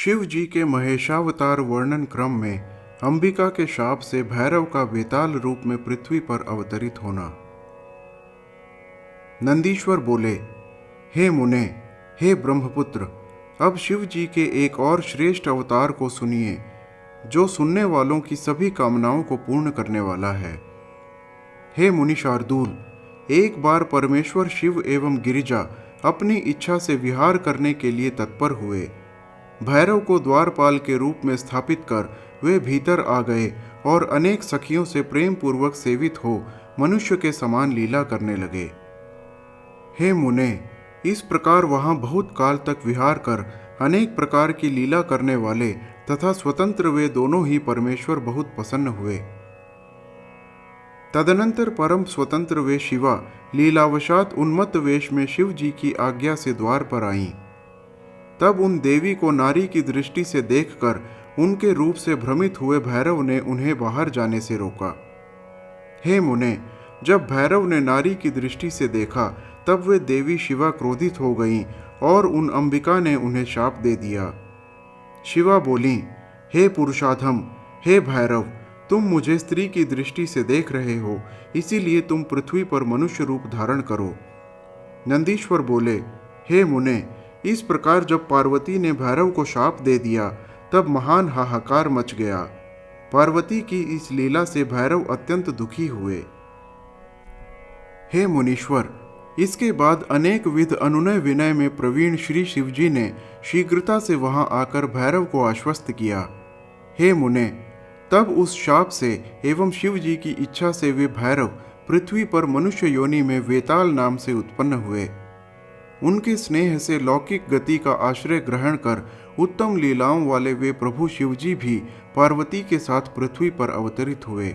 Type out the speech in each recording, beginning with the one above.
शिव जी के महेशावतार वर्णन क्रम में अंबिका के शाप से भैरव का वेताल रूप में पृथ्वी पर अवतरित होना। नंदीश्वर बोले, हे मुने, हे ब्रह्मपुत्र, अब शिव जी के एक और श्रेष्ठ अवतार को सुनिए, जो सुनने वालों की सभी कामनाओं को पूर्ण करने वाला है। हे मुनि शार्दूल, एक बार परमेश्वर शिव एवं गिरिजा अपनी इच्छा से विहार करने के लिए तत्पर हुए। भैरव को द्वारपाल के रूप में स्थापित कर वे भीतर आ गए और अनेक सखियों से प्रेम पूर्वक सेवित हो मनुष्य के समान लीला करने लगे। हे मुने, इस प्रकार वहां बहुत काल तक विहार कर अनेक प्रकार की लीला करने वाले तथा स्वतंत्र वे दोनों ही परमेश्वर बहुत प्रसन्न हुए। तदनंतर परम स्वतंत्र वे शिवा लीलावशात उन्मत्त वेश में शिव जी की आज्ञा से द्वार पर आईं। तब उन देवी को नारी की दृष्टि से देखकर उनके रूप से भ्रमित हुए भैरव ने उन्हें बाहर जाने से रोका। हे मुने, जब भैरव ने नारी की दृष्टि से देखा तब वे देवी शिवा क्रोधित हो गईं और उन अंबिका ने उन्हें शाप दे दिया। शिवा बोली, हे पुरुषाधम, हे भैरव, तुम मुझे स्त्री की दृष्टि से देख रहे हो, इसीलिए तुम पृथ्वी पर मनुष्य रूप धारण करो। नंदीश्वर बोले, हे मुने, इस प्रकार जब पार्वती ने भैरव को शाप दे दिया तब महान हाहाकार मच गया। पार्वती की इस लीला से भैरव अत्यंत दुखी हुए। हे मुनीश्वर, इसके बाद अनेक विध अनुनय विनय में प्रवीण श्री शिवजी ने शीघ्रता से वहां आकर भैरव को आश्वस्त किया। हे मुने, तब उस शाप से एवं शिव जी की इच्छा से वे भैरव पृथ्वी पर मनुष्य योनि में वेताल नाम से उत्पन्न हुए। उनके स्नेह से लौकिक गति का आश्रय ग्रहण कर उत्तम लीलाओं वाले वे प्रभु शिवजी भी पार्वती के साथ पृथ्वी पर अवतरित हुए।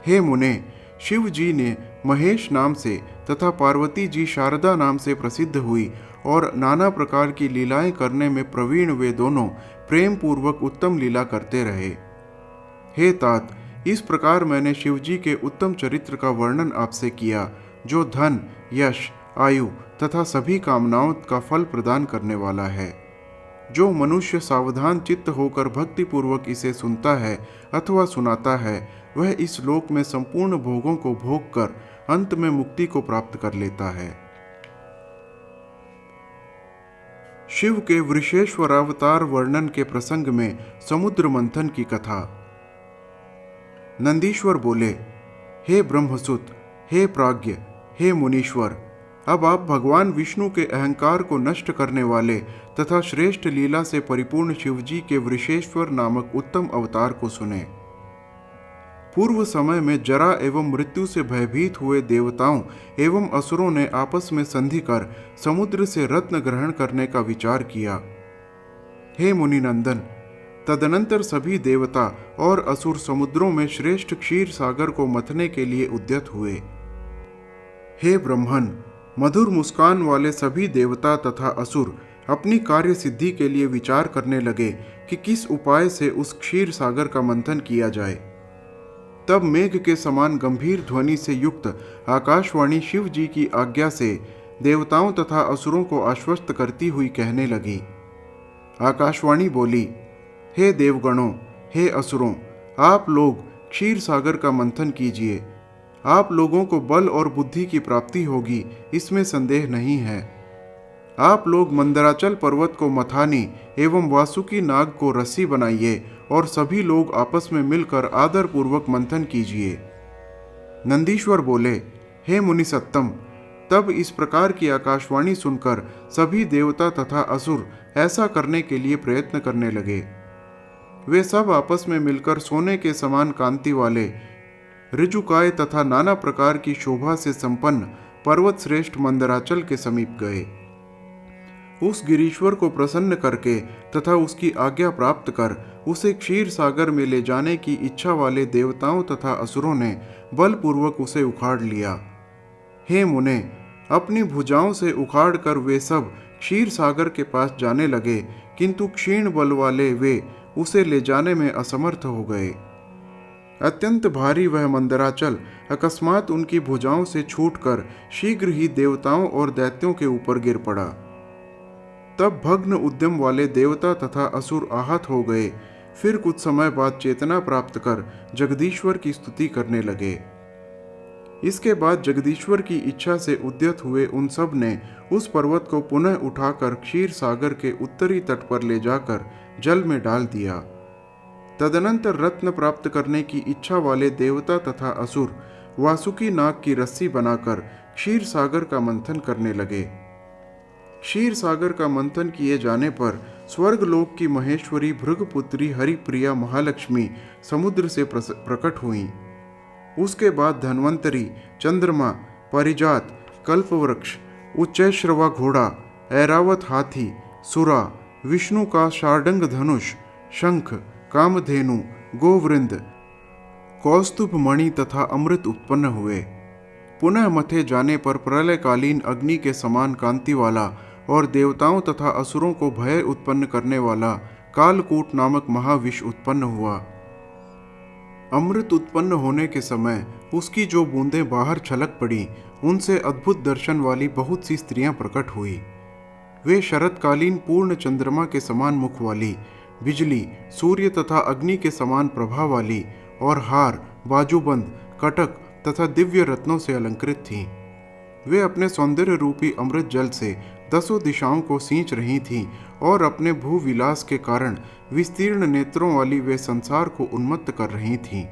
हे मुने, शिव जी ने महेश नाम से तथा पार्वती जी शारदा नाम से प्रसिद्ध हुई और नाना प्रकार की लीलाएं करने में प्रवीण वे दोनों प्रेम पूर्वक उत्तम लीला करते रहे। हे तात, इस प्रकार मैंने शिव जी के उत्तम चरित्र का वर्णन आपसे किया, जो धन, यश, आयु तथा सभी कामनाओं का फल प्रदान करने वाला है। जो मनुष्य सावधान चित्त होकर भक्ति पूर्वक इसे सुनता है अथवा सुनाता है, वह इस लोक में संपूर्ण भोगों को भोग कर अंत में मुक्ति को प्राप्त कर लेता है। शिव के वृषेश्वरावतार वर्णन के प्रसंग में समुद्र मंथन की कथा। नंदीश्वर बोले, हे ब्रह्मसुत, हे प्राज्ञ, हे मुनीश्वर, अब आप भगवान विष्णु के अहंकार को नष्ट करने वाले तथा श्रेष्ठ लीला से परिपूर्ण शिवजी के वृषेश्वर नामक उत्तम अवतार को सुने। पूर्व समय में जरा एवं मृत्यु से भयभीत हुए देवताओं एवं असुरों ने आपस में संधि कर समुद्र से रत्न ग्रहण करने का विचार किया। हे मुनिनंदन, तदनंतर सभी देवता और असुर समुद्रों में श्रेष्ठ क्षीर सागर को मथने के लिए उद्यत हुए। हे ब्रह्मन, मधुर मुस्कान वाले सभी देवता तथा असुर अपनी कार्य सिद्धि के लिए विचार करने लगे कि किस उपाय से उस क्षीर सागर का मंथन किया जाए। तब मेघ के समान गंभीर ध्वनि से युक्त आकाशवाणी शिव जी की आज्ञा से देवताओं तथा असुरों को आश्वस्त करती हुई कहने लगी। आकाशवाणी बोली, हे देवगणों, हे असुरों, आप लोग क्षीर सागर का मंथन कीजिए। आप लोगों को बल और बुद्धि की प्राप्ति होगी, इसमें संदेह नहीं है। आप लोग मंदराचल पर्वत को मथानी एवं वासुकी नाग को रस्सी बनाइए और सभी लोग आपस में मिलकर आदर पूर्वक मंथन कीजिए। नंदीश्वर बोले, हे मुनि सत्तम, तब इस प्रकार की आकाशवाणी सुनकर सभी देवता तथा असुर ऐसा करने के लिए प्रयत्न करने लगे। वे सब आपस में मिलकर सोने के समान कांति वाले ऋजुकाय तथा नाना प्रकार की शोभा से संपन्न पर्वत श्रेष्ठ मंदराचल के समीप गए। उस गिरीश्वर को प्रसन्न करके तथा उसकी आज्ञा प्राप्त कर उसे क्षीर सागर में ले जाने की इच्छा वाले देवताओं तथा असुरों ने बलपूर्वक उसे उखाड़ लिया। हे मुने, अपनी भुजाओं से उखाड़ कर वे सब क्षीर सागर के पास जाने लगे, किंतु क्षीण बल वाले वे उसे ले जाने में असमर्थ हो गए। अत्यंत भारी वह मंदराचल अकस्मात उनकी भुजाओं से छूटकर शीघ्र ही देवताओं और दैत्यों के ऊपर गिर पड़ा। तब भग्न उद्यम वाले देवता तथा असुर आहत हो गए। फिर कुछ समय बाद चेतना प्राप्त कर जगदीश्वर की स्तुति करने लगे। इसके बाद जगदीश्वर की इच्छा से उद्यत हुए उन सब ने उस पर्वत को पुनः उठाकर क्षीर सागर के उत्तरी तट पर ले जाकर जल में डाल दिया। तदनंतर रत्न प्राप्त करने की इच्छा वाले देवता तथा असुर वासुकी नाग की रस्सी बनाकर क्षीर सागर का मंथन करने लगे। क्षीर सागर का मंथन किए जाने पर स्वर्गलोक की महेश्वरी भृगपुत्री हरिप्रिया महालक्ष्मी समुद्र से प्रकट हुई। उसके बाद धन्वंतरी, चंद्रमा, परिजात, कल्पवृक्ष, उच्चैश्रवा घोड़ा, ऐरावत हाथी, सुरा, विष्णु का शार्दंग धनुष, शंख, कामधेनु, गोवृंद, कौस्तुभ मणि तथा अमृत उत्पन्न हुए। पुनः मथे जाने पर प्रलयकालीन अग्नि के समान कांति वाला और देवताओं तथा असुरों को भय उत्पन्न करने वाला कालकूट नामक महाविष उत्पन्न हुआ। अमृत उत्पन्न होने के समय उसकी जो बूंदें बाहर छलक पड़ी, उनसे अद्भुत दर्शन वाली बहुत सी स्त्रियां प्रकट हुई। वे शरतकालीन पूर्ण चंद्रमा के समान मुख वाली, बिजली, सूर्य तथा अग्नि के समान प्रभा वाली और हार, बाजूबंद, कटक तथा दिव्य रत्नों से अलंकृत थीं। वे अपने सौंदर्य रूपी अमृत जल से 10 दिशाओं को सींच रही थीं और अपने भूविलास के कारण विस्तीर्ण नेत्रों वाली वे संसार को उन्मत्त कर रही थीं।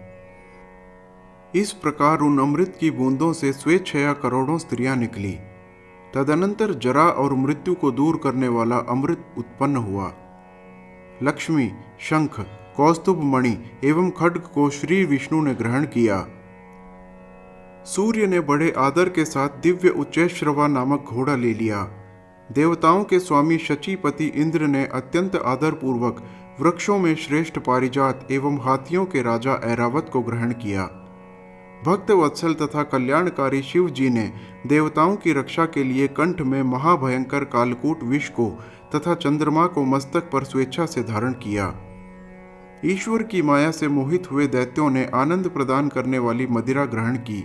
इस प्रकार उन अमृत की बूंदों से स्वेच्छया करोड़ों स्त्रियां निकली। तदनंतर जरा और मृत्यु को दूर करने वाला अमृत उत्पन्न हुआ। लक्ष्मी, शंख, कौस्तुभ मणि एवं खड्ग को श्री विष्णु ने ग्रहण किया। सूर्य ने बड़े आदर के साथ दिव्य उच्चैश्रवा नामक घोड़ा ले लिया। देवताओं के स्वामी शचीपति इंद्र ने अत्यंत आदर पूर्वक वृक्षों में श्रेष्ठ पारिजात एवं हाथियों के राजा ऐरावत को ग्रहण किया। भक्त वत्सल तथा कल्याणकारी शिव जी ने देवताओं की रक्षा के लिए कंठ में महाभयंकर कालकूट विष को तथा चंद्रमा को मस्तक पर स्वेच्छा से धारण किया। ईश्वर की माया से मोहित हुए दैत्यों ने आनंद प्रदान करने वाली मदिरा ग्रहण की।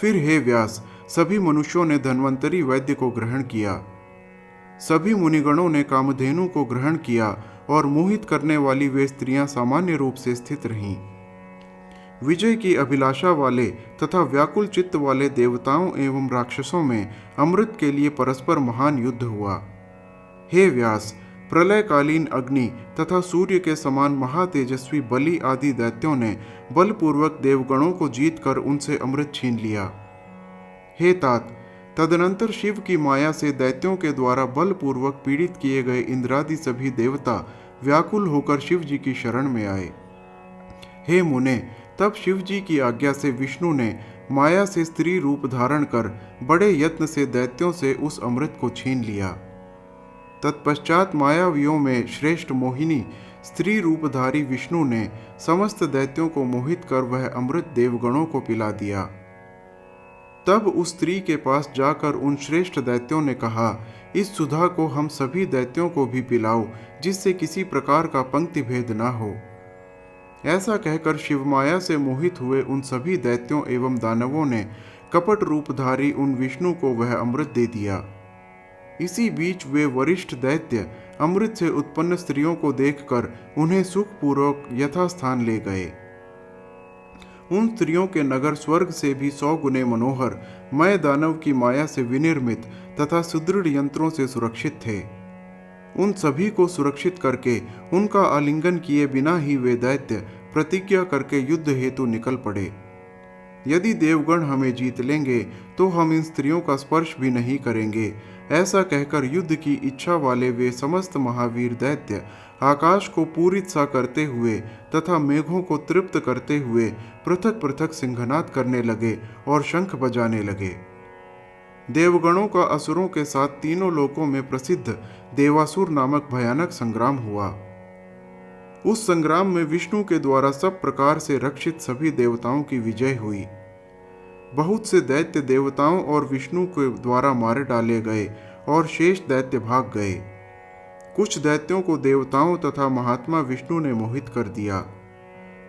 फिर हे व्यास, सभी मनुष्यों ने धन्वंतरी वैद्य को ग्रहण किया। सभी मुनिगणों ने कामधेनु को ग्रहण किया और मोहित करने वाली वे स्त्रियां सामान्य रूप से स्थित रहीं। विजय की अभिलाषा वाले तथा व्याकुल चित्त वाले देवताओं एवं राक्षसों में अमृत के लिए परस्पर महान युद्ध हुआ। हे व्यास, प्रलयकालीन अग्नि तथा सूर्य के समान महातेजस्वी बलि आदि दैत्यों ने बलपूर्वक देवगणों को जीतकर उनसे अमृत छीन लिया। हे तात, तदनंतर शिव की माया से दैत्यों के द्वारा बलपूर्वक पीड़ित किए गए इंद्रादि सभी देवता व्याकुल होकर शिव जी की शरण में आए। हे मुने, तब शिव जी की आज्ञा से विष्णु ने माया से स्त्री रूप धारण कर बड़े यत्न से दैत्यों से उस अमृत को छीन लिया। तत्पश्चात मायावियों में श्रेष्ठ मोहिनी स्त्री रूपधारी विष्णु ने समस्त दैत्यों को मोहित कर वह अमृत देवगणों को पिला दिया। तब उस स्त्री के पास जाकर उन श्रेष्ठ दैत्यों ने कहा, इस सुधा को हम सभी दैत्यों को भी पिलाओ, जिससे किसी प्रकार का पंक्ति भेद न हो। ऐसा कहकर शिवमाया से मोहित हुए उन सभी दैत्यों एवं दानवों ने कपट रूपधारी उन विष्णु को वह अमृत दे दिया। इसी बीच वे वरिष्ठ दैत्य अमृत से उत्पन्न स्त्रियों को देखकर उन्हें सुखपूर्वक यथास्थान ले गए। उन स्त्रियों के नगर स्वर्ग से भी 100 गुने मनोहर, मय दानव की माया से विनिर्मित तथा सुदृढ़ यंत्रों से सुरक्षित थे। उन सभी को सुरक्षित करके उनका आलिंगन किए बिना ही वे दैत्य प्रतिज्ञा करके युद्ध हेतु निकल पड़े। यदि देवगण हमें जीत लेंगे तो हम इन स्त्रियों का स्पर्श भी नहीं करेंगे। ऐसा कहकर युद्ध की इच्छा वाले वे समस्त महावीर दैत्य आकाश को पूरित सा करते हुए तथा मेघों को तृप्त करते हुए पृथक पृथक सिंहनाद करने लगे और शंख बजाने लगे। देवगणों का असुरों के साथ तीनों लोकों में प्रसिद्ध देवासुर नामक भयानक संग्राम हुआ। उस संग्राम में विष्णु के द्वारा सब प्रकार से रक्षित सभी देवताओं की विजय हुई। बहुत से दैत्य देवताओं और विष्णु के द्वारा मारे डाले गए और शेष दैत्य भाग गए। कुछ दैत्यों को देवताओं तथा महात्मा विष्णु ने मोहित कर दिया।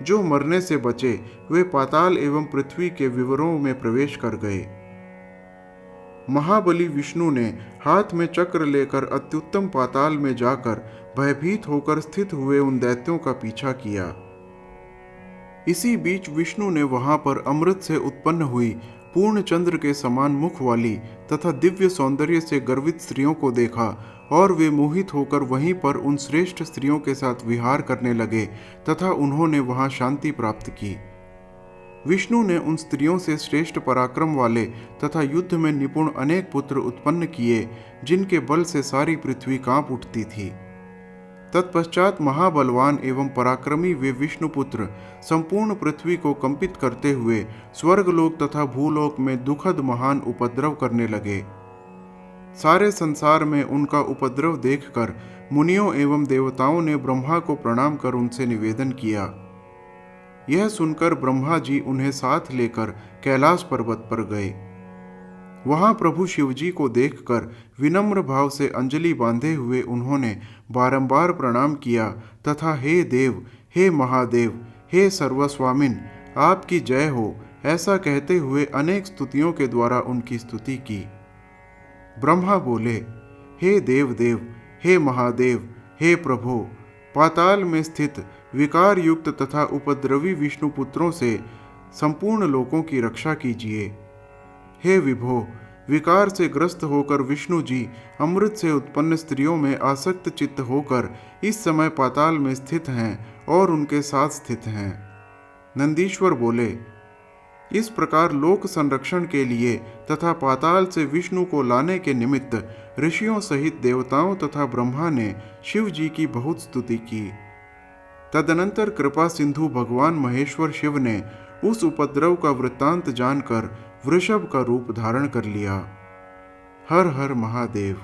जो मरने से बचे वे पाताल एवं पृथ्वी के विवरों में प्रवेश कर गए। महाबली विष्णु ने हाथ में चक्र लेकर अत्युत्तम पाताल में जाकर भयभीत होकर स्थित हुए उन दैत्यों का पीछा किया। इसी बीच विष्णु ने वहां पर अमृत से उत्पन्न हुई पूर्ण चंद्र के समान मुख वाली तथा दिव्य सौंदर्य से गर्वित स्त्रियों को देखा और वे मोहित होकर वहीं पर उन श्रेष्ठ स्त्रियों के साथ विहार करने लगे तथा उन्होंने वहां शांति प्राप्त की। विष्णु ने उन स्त्रियों से श्रेष्ठ पराक्रम वाले तथा युद्ध में निपुण अनेक पुत्र उत्पन्न किए, जिनके बल से सारी पृथ्वी कांप उठती थी। तत्पश्चात महाबलवान एवं पराक्रमी वे विष्णुपुत्र संपूर्ण पृथ्वी को कंपित करते हुए स्वर्गलोक तथा भूलोक में दुखद महान उपद्रव करने लगे। सारे संसार में उनका उपद्रव देखकर मुनियों एवं देवताओं ने ब्रह्मा को प्रणाम कर उनसे निवेदन किया। यह सुनकर ब्रह्मा जी उन्हें साथ लेकर कैलाश पर्वत पर गए। वहां प्रभु शिवजी को देखकर विनम्र भाव से अंजलि बांधे हुए उन्होंने बारंबार प्रणाम किया तथा हे देव, हे महादेव, हे सर्वस्वामिन, आपकी जय हो, ऐसा कहते हुए अनेक स्तुतियों के द्वारा उनकी स्तुति की। ब्रह्मा बोले, हे देव देव, हे महादेव, हे प्रभो, पाताल में स्थित विकार युक्त तथा उपद्रवी विष्णु पुत्रों से संपूर्ण लोकों की रक्षा कीजिए। हे विभो, विकार से ग्रस्त होकर विष्णु जी अमृत से उत्पन्न स्त्रियों में आसक्त चित्त होकर इस समय पाताल में स्थित हैं और उनके साथ स्थित हैं। नंदीश्वर बोले, इस प्रकार लोक संरक्षण के लिए तथा पाताल से विष्णु को लाने के निमित्त ऋषियों सहित देवताओं तथा ब्रह्मा ने शिव जी की बहुत स्तुति की। तदनंतर कृपा सिंधु भगवान महेश्वर शिव ने उस उपद्रव का वृत्तांत जानकर वृषभ का रूप धारण कर लिया। हर हर महादेव।